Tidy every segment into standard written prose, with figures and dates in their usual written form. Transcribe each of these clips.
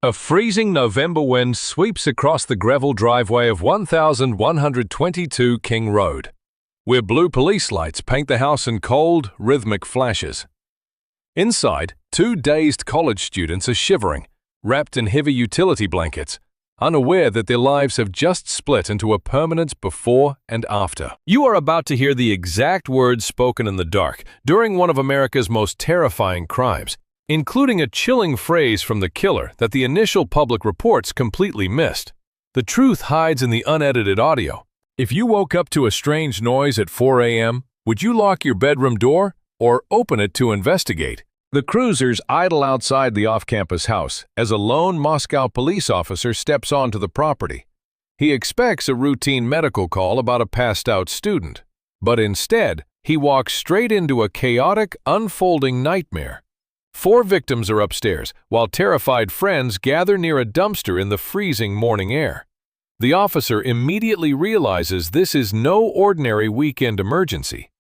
A freezing November wind sweeps across the gravel driveway of 1122 King Road, where blue police lights paint the house in cold, rhythmic flashes. Inside, two dazed college students are shivering, wrapped in heavy utility blankets, unaware that their lives have just split into a permanent before and after. You are about to hear the exact words spoken in the dark during one of America's most terrifying crimes, including a chilling phrase from the killer that the initial public reports completely missed. The truth hides in the unedited audio. If you woke up to a strange noise at 4 a.m., would you lock your bedroom door or open it to investigate? The cruisers idle outside the off-campus house as a lone Moscow police officer steps onto the property. He expects a routine medical call about a passed-out student, but instead, he walks straight into a chaotic, unfolding nightmare. 4 victims are upstairs, while terrified friends gather near a dumpster in the freezing morning air. The officer immediately realizes this is no ordinary weekend emergency.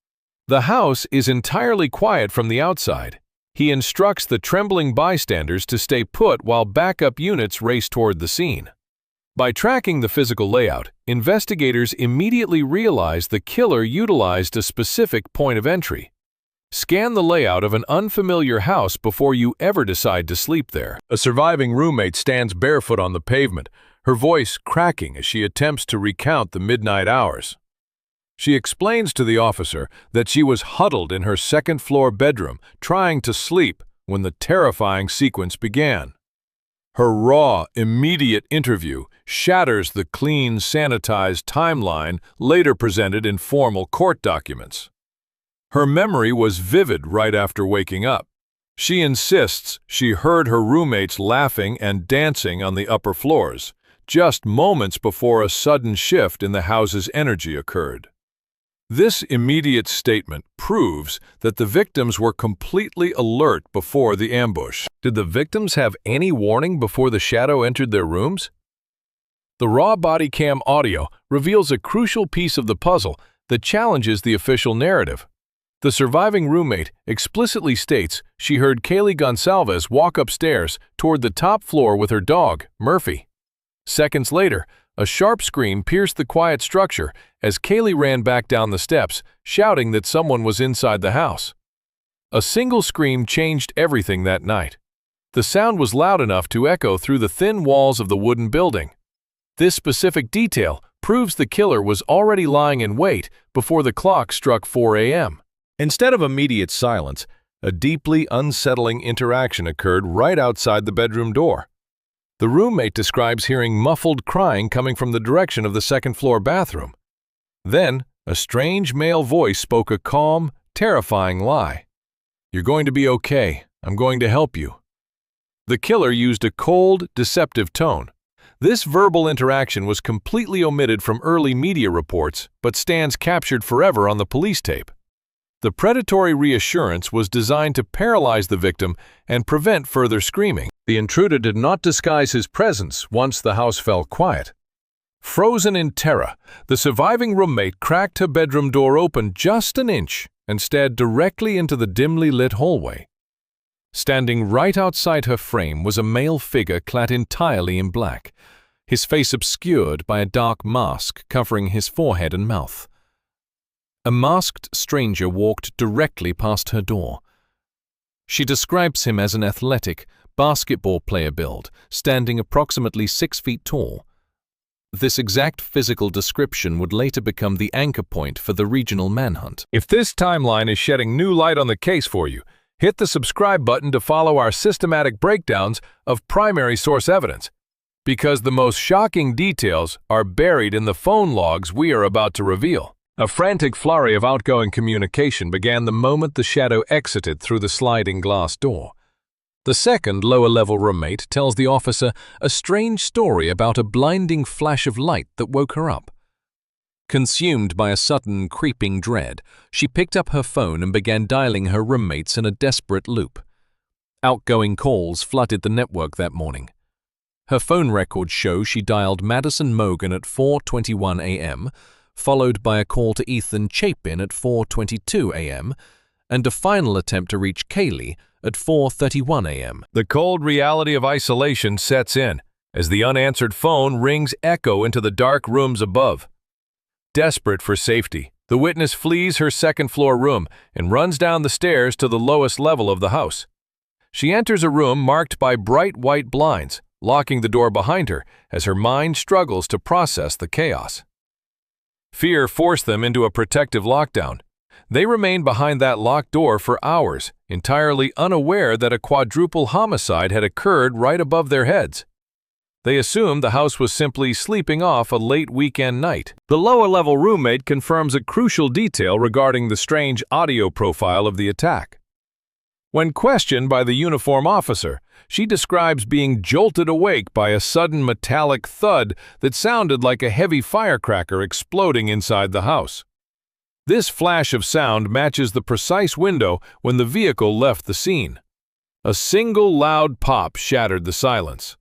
The house is entirely quiet from the outside. He instructs the trembling bystanders to stay put while backup units race toward the scene. By tracking the physical layout, investigators immediately realize the killer utilized a specific point of entry. Scan the layout of an unfamiliar house before you ever decide to sleep there. A surviving roommate stands barefoot on the pavement, her voice cracking as she attempts to recount the midnight hours. She explains to the officer that she was huddled in her second-floor bedroom trying to sleep when the terrifying sequence began. Her raw, immediate interview shatters the clean, sanitized timeline later presented in formal court documents. Her memory was vivid right after waking up. She insists she heard her roommates laughing and dancing on the upper floors, just moments before a sudden shift in the house's energy occurred. This immediate statement proves that the victims were completely alert before the ambush. Did the victims have any warning before the shadow entered their rooms? The raw body cam audio reveals a crucial piece of the puzzle that challenges the official narrative. The surviving roommate explicitly states she heard Kaylee Gonsalves walk upstairs toward the top floor with her dog, Murphy. Seconds later, a sharp scream pierced the quiet structure as Kaylee ran back down the steps, shouting that someone was inside the house. A single scream changed everything that night. The sound was loud enough to echo through the thin walls of the wooden building. This specific detail proves the killer was already lying in wait before the clock struck 4 a.m. Instead of immediate silence, a deeply unsettling interaction occurred right outside the bedroom door. The roommate describes hearing muffled crying coming from the direction of the second-floor bathroom. Then, a strange male voice spoke a calm, terrifying lie. "You're going to be okay. I'm going to help you." The killer used a cold, deceptive tone. This verbal interaction was completely omitted from early media reports, but stands captured forever on the police tape. The predatory reassurance was designed to paralyze the victim and prevent further screaming. The intruder did not disguise his presence once the house fell quiet. Frozen in terror, the surviving roommate cracked her bedroom door open just an inch and stared directly into the dimly lit hallway. Standing right outside her frame was a male figure clad entirely in black, his face obscured by a dark mask covering his forehead and mouth. A masked stranger walked directly past her door. She describes him as an athletic, basketball player build, standing approximately 6 feet tall. This exact physical description would later become the anchor point for the regional manhunt. If this timeline is shedding new light on the case for you, hit the subscribe button to follow our systematic breakdowns of primary source evidence, because the most shocking details are buried in the phone logs we are about to reveal. A frantic flurry of outgoing communication began the moment the shadow exited through the sliding glass door. The second, lower-level roommate tells the officer a strange story about a blinding flash of light that woke her up. Consumed by a sudden, creeping dread, she picked up her phone and began dialing her roommates in a desperate loop. Outgoing calls flooded the network that morning. Her phone records show she dialed Madison Mogan at 4:21 a.m., followed by a call to Ethan Chapin at 4:22 a.m., and a final attempt to reach Kaylee at 4:31 a.m. The cold reality of isolation sets in as the unanswered phone rings echo into the dark rooms above. Desperate for safety, the witness flees her second-floor room and runs down the stairs to the lowest level of the house. She enters a room marked by bright white blinds, locking the door behind her as her mind struggles to process the chaos. Fear forced them into a protective lockdown. They remained behind that locked door for hours, entirely unaware that a quadruple homicide had occurred right above their heads. They assumed the house was simply sleeping off a late weekend night. The lower-level roommate confirms a crucial detail regarding the strange audio profile of the attack. When questioned by the uniformed officer, she describes being jolted awake by a sudden metallic thud that sounded like a heavy firecracker exploding inside the house. This flash of sound matches the precise window when the vehicle left the scene. A single loud pop shattered the silence.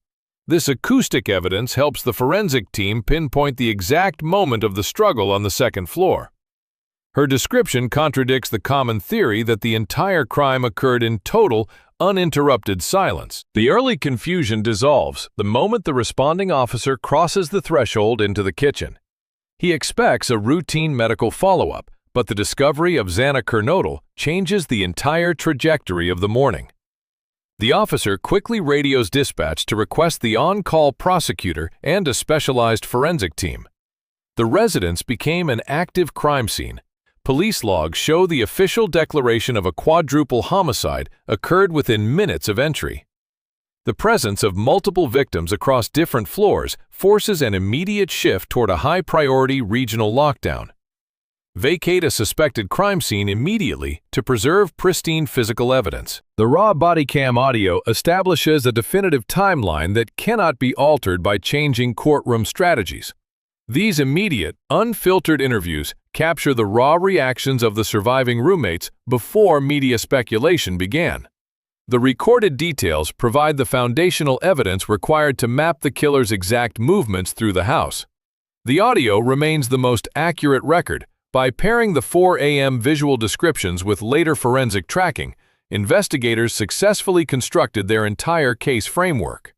This acoustic evidence helps the forensic team pinpoint the exact moment of the struggle on the second floor. Her description contradicts the common theory that the entire crime occurred in total, uninterrupted silence. The early confusion dissolves the moment the responding officer crosses the threshold into the kitchen. He expects a routine medical follow-up, but the discovery of xanokernodal changes the entire trajectory of the morning. The officer quickly radios dispatch to request the on-call prosecutor and a specialized forensic team. The residence became an active crime scene. Police logs show the official declaration of a quadruple homicide occurred within minutes of entry. The presence of multiple victims across different floors forces an immediate shift toward a high-priority regional lockdown. Vacate a suspected crime scene immediately to preserve pristine physical evidence. The raw bodycam audio establishes a definitive timeline that cannot be altered by changing courtroom strategies. These immediate, unfiltered interviews capture the raw reactions of the surviving roommates before media speculation began. The recorded details provide the foundational evidence required to map the killer's exact movements through the house. The audio remains the most accurate record. By pairing the 4 a.m. visual descriptions with later forensic tracking, investigators successfully constructed their entire case framework.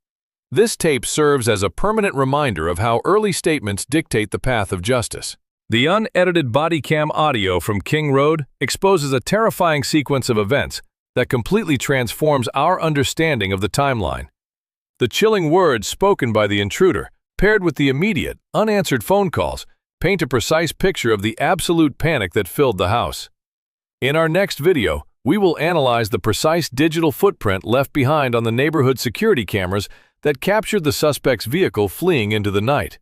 This tape serves as a permanent reminder of how early statements dictate the path of justice. The unedited bodycam audio from King Road exposes a terrifying sequence of events that completely transforms our understanding of the timeline. The chilling words spoken by the intruder, paired with the immediate, unanswered phone calls, paint a precise picture of the absolute panic that filled the house. In our next video, we will analyze the precise digital footprint left behind on the neighborhood security cameras that captured the suspect's vehicle fleeing into the night.